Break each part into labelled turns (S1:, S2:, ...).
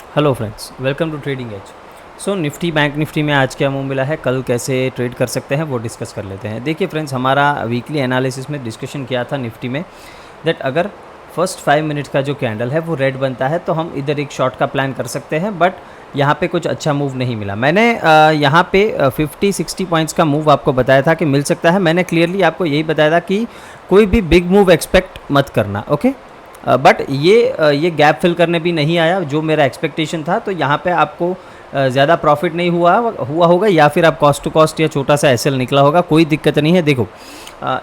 S1: Hello friends, welcome to trading edge. So Nifty bank Nifty में आज क्या मूव मिला है, कल कैसे ट्रेड कर सकते हैं वो डिस्कस कर लेते हैं। देखिए फ्रेंड्स, हमारा वीकली एनालिसिस में डिस्कशन किया था निफ्टी में दैट अगर फर्स्ट 5 मिनट्स का जो कैंडल है वो रेड बनता है तो हम इधर एक शॉर्ट का प्लान कर सकते हैं, बट यहाँ पे कुछ अच्छा मूव नहीं मिला। मैंने यहाँ पे 50-60 पॉइंट्स का मूव आपको बताया था कि मिल सकता है। मैंने क्लियरली आपको यही बताया था कि कोई भी बिग मूव एक्सपेक्ट मत करना, ओके। बट ये गैप फिल करने भी नहीं आया जो मेरा एक्सपेक्टेशन था, तो यहाँ पे आपको ज़्यादा प्रॉफिट नहीं हुआ होगा, या फिर आप कॉस्ट टू कॉस्ट या छोटा सा एसएल निकला होगा, कोई दिक्कत नहीं है। देखो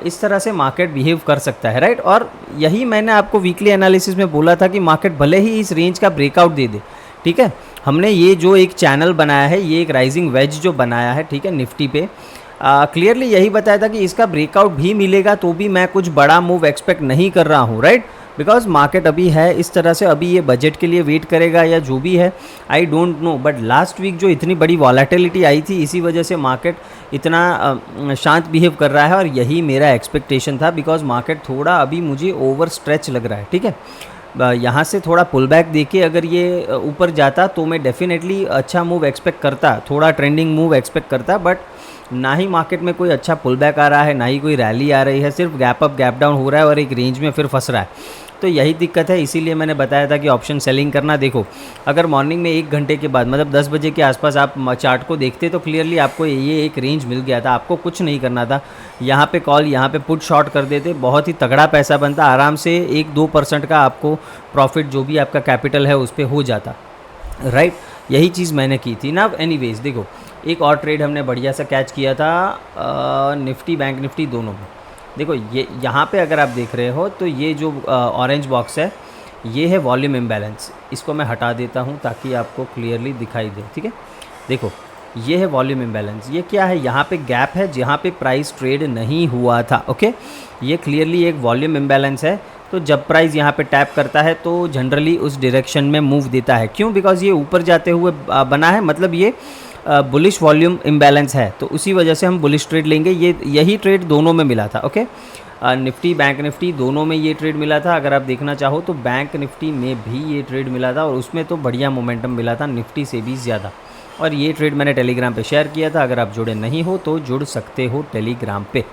S1: इस तरह से मार्केट बिहेव कर सकता है, राइट। और यही मैंने आपको वीकली एनालिसिस में बोला था कि मार्केट भले ही इस रेंज का ब्रेकआउट दे दे, ठीक है। हमने ये जो एक चैनल बनाया है, ये एक राइजिंग वेज जो बनाया है, ठीक है, निफ्टी पे क्लियरली यही बताया था कि इसका ब्रेकआउट भी मिलेगा तो भी मैं कुछ बड़ा मूव एक्सपेक्ट नहीं कर रहा हूँ, राइट। बिकॉज मार्केट अभी है इस तरह से, अभी ये बजट के लिए वेट करेगा या जो भी है, I don't know. But last week जो इतनी बड़ी वॉलेटिलिटी आई थी, इसी वजह से मार्केट इतना शांत बिहेव कर रहा है, और यही मेरा एक्सपेक्टेशन था। बिकॉज मार्केट थोड़ा अभी मुझे ओवर स्ट्रेच लग रहा है, ठीक है। यहाँ से थोड़ा पुल बैक देके अगर ये ऊपर जाता तो मैं डेफिनेटली अच्छा मूव एक्सपेक्ट करता, थोड़ा ट्रेंडिंग मूव एक्सपेक्ट करता। बट ना ही मार्केट में कोई अच्छा पुल बैक आ रहा है, ना ही कोई रैली आ रही है, सिर्फ गैप अप गैप डाउन हो रहा है और एक रेंज में फिर फंस रहा है। तो यही दिक्कत है, इसीलिए मैंने बताया था कि ऑप्शन सेलिंग करना। देखो अगर मॉर्निंग में 1 घंटे के बाद मतलब 10 बजे के आसपास आप चार्ट को देखते तो क्लियरली आपको ये एक रेंज मिल गया था, आपको कुछ नहीं करना था। यहाँ पे कॉल, यहाँ पे पुट शॉर्ट कर देते, बहुत ही तगड़ा पैसा बनता, आराम से 1-2% का आपको प्रॉफिट जो भी आपका कैपिटल है उस पर हो जाता, राइट। यही चीज़ मैंने की थी ना। एनीवेज देखो, एक और ट्रेड हमने बढ़िया सा कैच किया था निफ्टी बैंक निफ्टी दोनों में। देखो ये यहाँ पे अगर आप देख रहे हो तो ये जो ऑरेंज बॉक्स है ये है वॉल्यूम इम्बैलेंस। इसको मैं हटा देता हूँ ताकि आपको क्लियरली दिखाई दे, ठीक है। देखो ये है वॉल्यूम इम्बैलेंस। ये क्या है, यहाँ पे गैप है जहाँ पे प्राइस ट्रेड नहीं हुआ था, ओके। ये क्लियरली एक वॉल्यूम इम्बैलेंस है। तो जब प्राइस यहाँ पे टैप करता है तो जनरली उस डायरेक्शन में मूव देता है। क्यों? बिकॉज ये ऊपर जाते हुए बना है, मतलब ये बुलिश वॉल्यूम इम्बैलेंस है, तो उसी वजह से हम बुलिश ट्रेड लेंगे। यही ट्रेड दोनों में मिला था, ओके। निफ्टी बैंक निफ्टी दोनों में ये ट्रेड मिला था। अगर आप देखना चाहो तो बैंक निफ्टी में भी ये ट्रेड मिला था, और उसमें तो बढ़िया मोमेंटम मिला था, निफ्टी से भी ज़्यादा। और ये ट्रेड मैंने टेलीग्राम पे शेयर किया था, अगर आप जुड़े नहीं हो तो जुड़ सकते हो टेलीग्राम पे,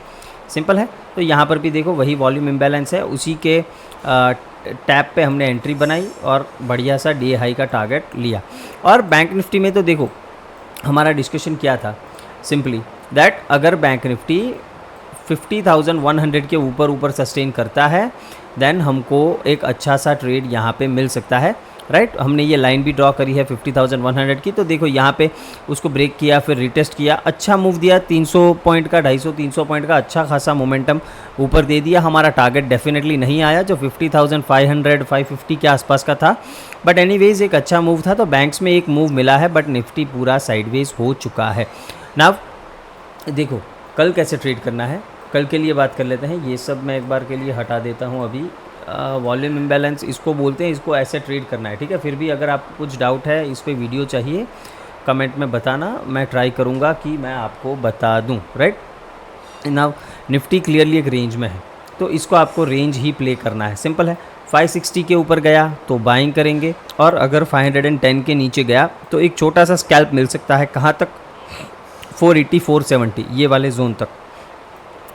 S1: सिंपल है। तो यहाँ पर भी देखो वही वॉल्यूम इम्बैलेंस है, उसी के टैप पे हमने एंट्री बनाई और बढ़िया सा डे हाई का टारगेट लिया। और बैंक निफ्टी में तो देखो हमारा डिस्कशन क्या था, सिंपली दैट अगर बैंक निफ्टी 50,100 के ऊपर सस्टेन करता है देन हमको एक अच्छा सा ट्रेड यहाँ पे मिल सकता है, राइट। हमने ये लाइन भी ड्रॉ करी है 50,100 की। तो देखो यहाँ पे उसको ब्रेक किया, फिर रिटेस्ट किया, अच्छा मूव दिया, 300 पॉइंट का 250-300 पॉइंट का अच्छा खासा मोमेंटम ऊपर दे दिया। हमारा टारगेट डेफिनेटली नहीं आया जो 50,500-550 के आसपास का था, बट एनीवेज एक अच्छा मूव था। तो बैंक्स में एक मूव मिला है, बट निफ्टी पूरा साइडवेज हो चुका है। नाउ देखो कल कैसे ट्रेड करना है, कल के लिए बात कर लेते हैं। ये सब मैं एक बार के लिए हटा देता हूँ अभी। वॉल्यूम इम्बैलेंस इसको बोलते हैं, इसको ऐसे ट्रेड करना है, ठीक है। फिर भी अगर आपको कुछ डाउट है, इस पर वीडियो चाहिए, कमेंट में बताना, मैं ट्राई करूँगा कि मैं आपको बता दूँ, राइट। नाउ निफ्टी क्लियरली एक रेंज में है, तो इसको आपको रेंज ही प्ले करना है, सिंपल है। 560 के ऊपर गया तो बाइंग करेंगे, और अगर 510 के नीचे गया तो एक छोटा सा स्कैल्प मिल सकता है, कहाँ तक, 480-470 ये वाले जोन तक।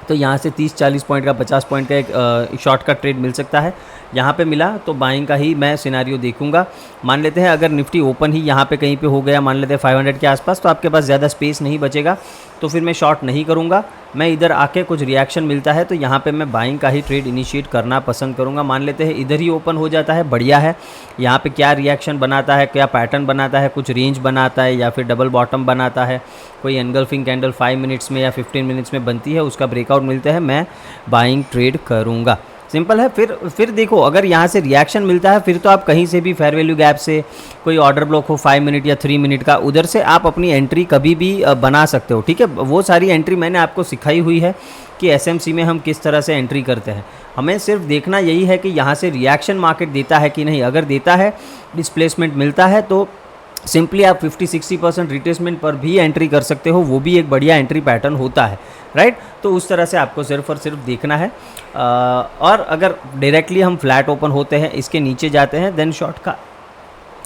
S1: तो यहाँ से 30-40 पॉइंट का, 50 पॉइंट का एक शॉर्ट का ट्रेड मिल सकता है। यहाँ पे मिला तो बाइंग का ही मैं सिनारियो देखूंगा। मान लेते हैं अगर निफ्टी ओपन ही यहाँ पे कहीं पे हो गया, मान लेते हैं 500 के आसपास, तो आपके पास ज़्यादा स्पेस नहीं बचेगा, तो फिर मैं शॉर्ट नहीं करूँगा। मैं इधर आके कुछ रिएक्शन मिलता है तो यहाँ पे मैं बाइंग का ही ट्रेड इनिशिएट करना पसंद करूँगा। मान लेते हैं इधर ही ओपन हो जाता है, बढ़िया है। यहाँ पे क्या रिएक्शन बनाता है, क्या पैटर्न बनाता है, कुछ रेंज बनाता है या फिर डबल बॉटम बनाता है, कोई एनगल्फिंग कैंडल 5 मिनट्स में या 15 मिनट्स में बनती है, उसका ब्रेकआउट मिलता है, मैं बाइंग ट्रेड करूँगा, सिंपल है। फिर देखो अगर यहाँ से रिएक्शन मिलता है, फिर तो आप कहीं से भी फेयर वैल्यू गैप से कोई ऑर्डर ब्लॉक हो 5 मिनट या 3 मिनट का, उधर से आप अपनी एंट्री कभी भी बना सकते हो, ठीक है। वो सारी एंट्री मैंने आपको सिखाई हुई है कि एसएमसी में हम किस तरह से एंट्री करते हैं। हमें सिर्फ देखना यही है कि यहाँ से रिएक्शन मार्केट देता है कि नहीं। अगर देता है, डिस्प्लेसमेंट मिलता है, तो सिंपली आप 50-60% रिट्रेसमेंट पर भी एंट्री कर सकते हो, वो भी एक बढ़िया एंट्री पैटर्न होता है, राइट। तो उस तरह से आपको सिर्फ और सिर्फ देखना है। और अगर डायरेक्टली हम फ्लैट ओपन होते हैं, इसके नीचे जाते हैं, देन शॉर्ट का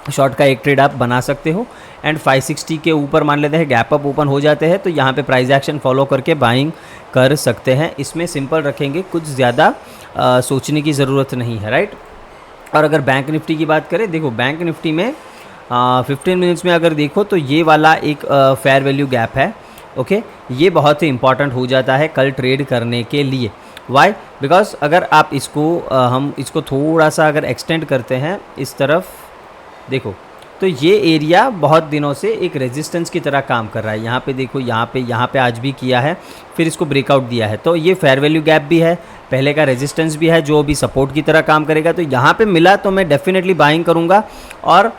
S1: शॉर्ट का एक ट्रेड आप बना सकते हो। एंड 560 के ऊपर मान लेते हैं गैप अप ओपन हो जाते हैं तो यहाँ पे प्राइस एक्शन फॉलो करके बाइंग कर सकते हैं। इसमें सिंपल रखेंगे, कुछ ज़्यादा सोचने की ज़रूरत नहीं है, राइट। और अगर बैंक निफ्टी की बात करें, देखो बैंक निफ्टी में 15 मिनट्स में अगर देखो तो ये वाला एक फेयर वैल्यू गैप है, ओके। ये बहुत ही इंपॉर्टेंट हो जाता है कल ट्रेड करने के लिए। वाई? बिकॉज अगर आप इसको हम इसको थोड़ा सा अगर एक्सटेंड करते हैं इस तरफ, देखो तो ये एरिया बहुत दिनों से एक रेजिस्टेंस की तरह काम कर रहा है। यहाँ पे देखो, यहाँ पे आज भी किया है, फिर इसको ब्रेकआउट दिया है, तो ये फेयर वैल्यू गैप भी है, पहले का रेजिस्टेंस भी है जो अभी सपोर्ट की तरह काम करेगा। तो यहाँ पे मिला तो मैं डेफिनेटली बाइंग करूँगा और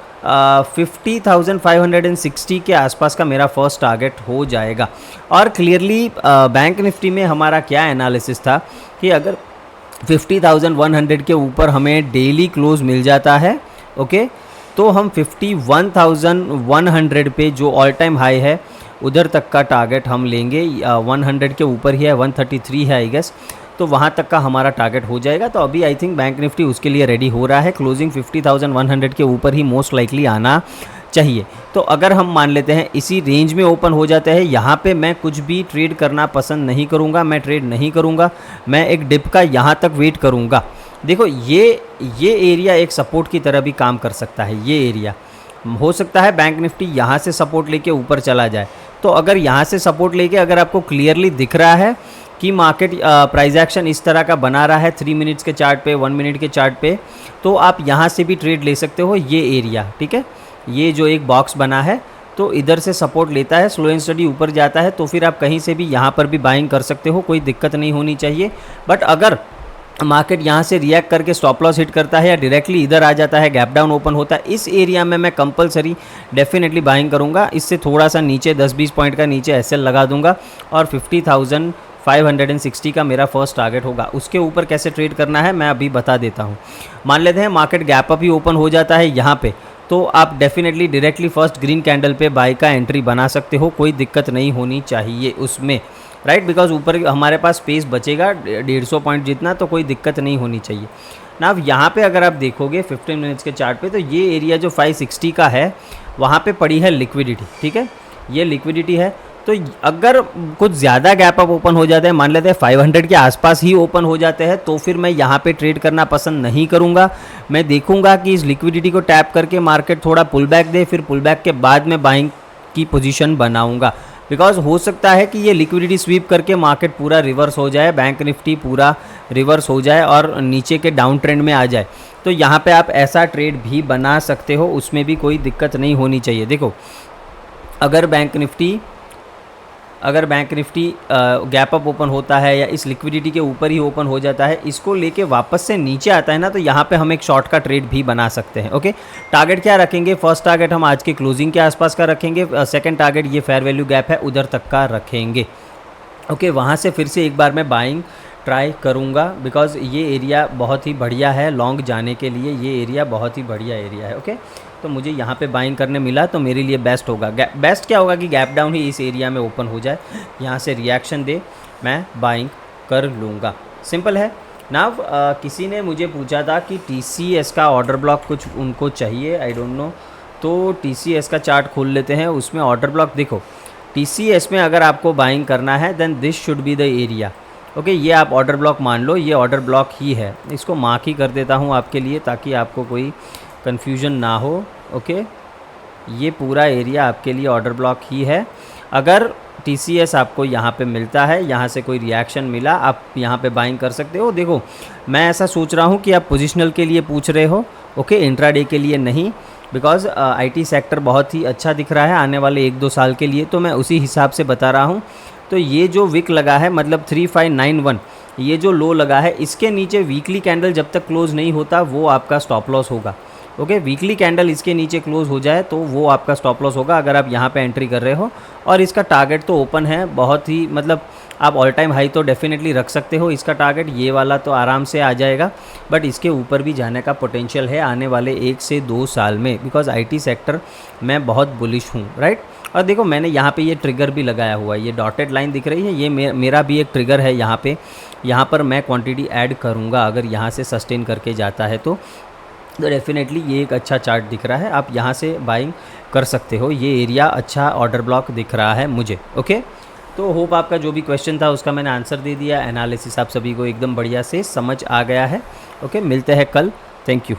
S1: 50,560 के आसपास का मेरा फर्स्ट टारगेट हो जाएगा। और क्लियरली बैंक निफ्टी में हमारा क्या एनालिसिस था कि अगर 50,100 के ऊपर हमें डेली क्लोज मिल जाता है, ओके, तो हम 51,100 पे जो ऑल टाइम हाई है उधर तक का टारगेट हम लेंगे। 100 के ऊपर ही है, 133 है आई गेस, तो वहाँ तक का हमारा टारगेट हो जाएगा। तो अभी आई थिंक बैंक निफ्टी उसके लिए रेडी हो रहा है। क्लोजिंग 50,100 के ऊपर ही मोस्ट लाइकली आना चाहिए। तो अगर हम मान लेते हैं इसी रेंज में ओपन हो जाते हैं, यहाँ पे मैं कुछ भी ट्रेड करना पसंद नहीं करूँगा, मैं ट्रेड नहीं करूँगा, मैं एक डिप का यहाँ तक वेट करूँगा। देखो ये एरिया एक सपोर्ट की तरह भी काम कर सकता है। ये एरिया हो सकता है बैंक निफ्टी यहाँ से सपोर्ट लेके ऊपर चला जाए। तो अगर यहाँ से सपोर्ट लेके अगर आपको क्लियरली दिख रहा है कि मार्केट प्राइस एक्शन इस तरह का बना रहा है 3 मिनट्स के चार्ट पे, 1 मिनट के चार्ट पे, तो आप यहाँ से भी ट्रेड ले सकते हो। ये एरिया, ठीक है, ये जो एक बॉक्स बना है तो इधर से सपोर्ट लेता है, स्लो एंड स्टडी ऊपर जाता है, तो फिर आप कहीं से भी यहाँ पर भी बाइंग कर सकते हो, कोई दिक्कत नहीं होनी चाहिए। बट अगर मार्केट यहाँ से रिएक्ट करके स्टॉप लॉस हिट करता है या डायरेक्टली इधर आ जाता है, गैप डाउन ओपन होता है, इस एरिया में मैं कंपलसरी डेफिनेटली बाइंग करूँगा। इससे थोड़ा सा नीचे 10-20 पॉइंट का नीचे एसएल लगा दूंगा और 50,560 का मेरा फर्स्ट टारगेट होगा। उसके ऊपर कैसे ट्रेड करना है मैं अभी बता देता हूँ। मान लेते हैं मार्केट गैप अप ही ओपन हो जाता है यहाँ पे, तो आप definitely directly first green candle पे बाई का एंट्री बना सकते हो, कोई दिक्कत नहीं होनी चाहिए उसमें, राइट। बिकॉज ऊपर हमारे पास स्पेस बचेगा 150 पॉइंट जितना, तो कोई दिक्कत नहीं होनी चाहिए ना। अब यहाँ पे अगर आप देखोगे 15 मिनट्स के चार्ट पे, तो ये एरिया जो 560 का है वहाँ पे पड़ी है लिक्विडिटी, ठीक है, ये लिक्विडिटी है। तो अगर कुछ ज़्यादा गैप अप ओपन हो जाते हैं, मान लेते हैं 500 के आसपास ही ओपन हो जाते हैं, तो फिर मैं यहाँ पे ट्रेड करना पसंद नहीं करूँगा। मैं देखूँगा कि इस लिक्विडिटी को टैप करके मार्केट थोड़ा पुल बैक दे, फिर पुल बैक के बाद मैं बाइंग की पोजीशन बनाऊँगा। बिकॉज हो सकता है कि ये लिक्विडिटी स्वीप करके मार्केट पूरा रिवर्स हो जाए, बैंक निफ्टी पूरा रिवर्स हो जाए और नीचे के डाउन ट्रेंड में आ जाए, तो यहाँ पे आप ऐसा ट्रेड भी बना सकते हो, उसमें भी कोई दिक्कत नहीं होनी चाहिए। देखो अगर bank Nifty gap up open होता है या इस लिक्विडिटी के ऊपर ही ओपन हो जाता है, इसको लेके वापस से नीचे आता है ना, तो यहाँ पे हम एक शॉर्ट का ट्रेड भी बना सकते हैं, ओके। टारगेट क्या रखेंगे? फर्स्ट टारगेट हम आज के क्लोजिंग के आसपास का रखेंगे, सेकंड टारगेट ये फेयर वैल्यू गैप है उधर तक का रखेंगे, ओके। वहाँ से फिर से एक बार मैं बाइंग ट्राई करूँगा, बिकॉज ये एरिया बहुत ही बढ़िया है लॉन्ग जाने के लिए, ये एरिया बहुत ही बढ़िया एरिया है, ओके। तो मुझे यहाँ पे बाइंग करने मिला तो मेरे लिए बेस्ट होगा। बेस्ट क्या होगा कि गैप डाउन ही इस एरिया में ओपन हो जाए, यहाँ से रिएक्शन दे, मैं बाइंग कर लूँगा। सिंपल है ना। किसी ने मुझे पूछा था कि TCS का ऑर्डर ब्लॉक कुछ उनको चाहिए, आई डोंट नो, तो TCS का चार्ट खोल लेते हैं, उसमें ऑर्डर ब्लॉक देखो। TCS में अगर आपको बाइंग करना है then this should be the area, okay. ये आप ऑर्डर ब्लॉक मान लो, ये ऑर्डर ब्लॉक ही है। इसको मार्क ही कर देता हूँ आपके लिए ताकि आपको कोई कन्फ्यूजन ना हो, ओके। ये पूरा एरिया आपके लिए ऑर्डर ब्लॉक ही है। अगर TCS आपको यहाँ पे मिलता है, यहाँ से कोई रिएक्शन मिला, आप यहाँ पे बाइंग कर सकते हो। देखो मैं ऐसा सोच रहा हूँ कि आप पोजिशनल के लिए पूछ रहे हो, ओके, इंट्राडे के लिए नहीं, बिकॉज IT सेक्टर बहुत ही अच्छा दिख रहा है आने वाले 1-2 साल के लिए, तो मैं उसी हिसाब से बता रहा हूँ। तो ये जो विक लगा है मतलब 3591, ये जो लो लगा है, इसके नीचे वीकली कैंडल जब तक क्लोज नहीं होता वो आपका स्टॉप लॉस होगा, ओके। वीकली कैंडल इसके नीचे क्लोज हो जाए तो वो आपका स्टॉप लॉस होगा अगर आप यहाँ पे एंट्री कर रहे हो। और इसका टारगेट तो ओपन है, बहुत ही मतलब आप ऑल टाइम हाई तो डेफिनेटली रख सकते हो। इसका टारगेट ये वाला तो आराम से आ जाएगा, बट इसके ऊपर भी जाने का पोटेंशियल है आने वाले 1 से 2 साल में, बिकॉज IT सेक्टर में बहुत बुलिश हूँ, राइट। और देखो मैंने यहाँ पे ये ट्रिगर भी लगाया हुआ है, ये डॉटेड लाइन दिख रही है, ये मेरा भी एक ट्रिगर है यहाँ पे। यहाँ पर मैं क्वांटिटी ऐड करूँगा अगर यहाँ से सस्टेन करके जाता है तो। तो डेफिनेटली ये एक अच्छा चार्ट दिख रहा है, आप यहाँ से बाइंग कर सकते हो। ये एरिया अच्छा ऑर्डर ब्लॉक दिख रहा है मुझे। ओके, तो होप आपका जो भी क्वेश्चन था उसका मैंने आंसर दे दिया। एनालिसिस आप सभी को एकदम बढ़िया से समझ आ गया है। ओके, मिलते हैं कल। Thank you.